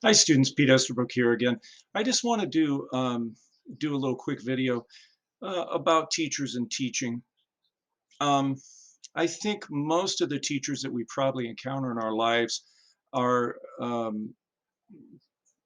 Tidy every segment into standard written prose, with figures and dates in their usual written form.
Hi students, Pete Estabrook here again. I just want to do a little quick video about teachers and teaching. Um, I think most of the teachers that we probably encounter in our lives are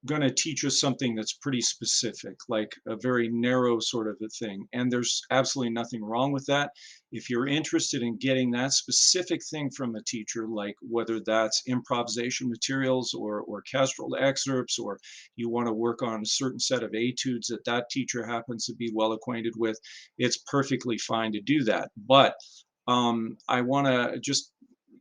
going to teach us something that's pretty specific, like a very narrow sort of a thing. And there's absolutely nothing wrong with that. If you're interested in getting that specific thing from a teacher, like whether that's improvisation materials or orchestral excerpts, or you want to work on a certain set of etudes that that teacher happens to be well acquainted with, it's perfectly fine to do that. But I want to just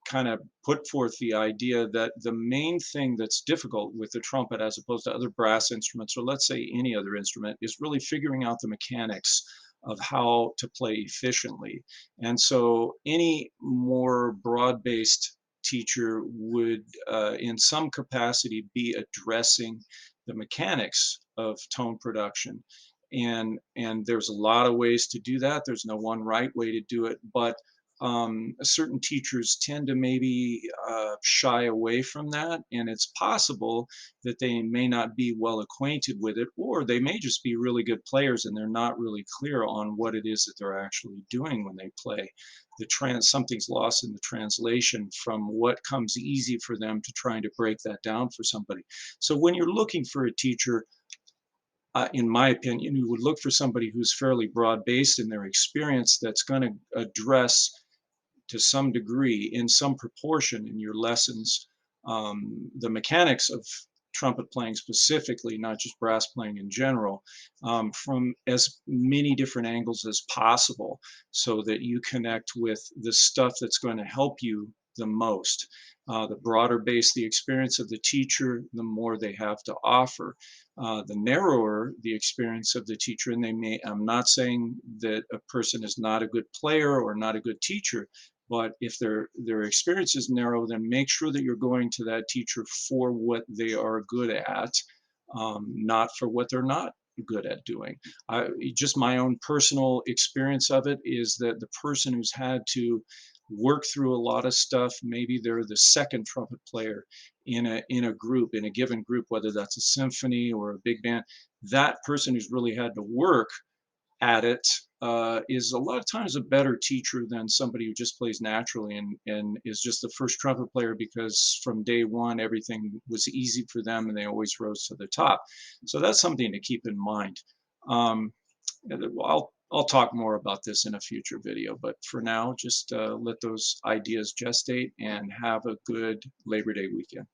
kind of put forth the idea that the main thing that's difficult with the trumpet as opposed to other brass instruments, or let's say any other instrument, is really figuring out the mechanics of how to play efficiently. And so any more broad-based teacher would in some capacity be addressing the mechanics of tone production. And there's a lot of ways to do that. There's no one right way to do it, but certain teachers tend to maybe shy away from that, and it's possible that they may not be well acquainted with it, or they may just be really good players and they're not really clear on what it is that they're actually doing when they play. Something's lost in the translation from what comes easy for them to trying to break that down for somebody. So when you're looking for a teacher, in my opinion, you would look for somebody who's fairly broad based in their experience that's going to address to some degree, in some proportion in your lessons, the mechanics of trumpet playing specifically, not just brass playing in general, from as many different angles as possible so that you connect with the stuff that's going to help you the most. The broader base the experience of the teacher, the more they have to offer. The narrower the experience of the teacher, and I'm not saying that a person is not a good player or not a good teacher, but if their experience is narrow, then make sure that you're going to that teacher for what they are good at, not for what they're not good at doing. Just my own personal experience of it is that the person who's had to work through a lot of stuff, maybe they're the second trumpet player in a group, in a given group, whether that's a symphony or a big band, that person who's really had to work at it is a lot of times a better teacher than somebody who just plays naturally and is just the first trumpet player because from day one everything was easy for them and they always rose to the top. So that's something to keep in mind. Um, I'll talk more about this in a future video, but for now, just let those ideas gestate and have a good Labor Day weekend.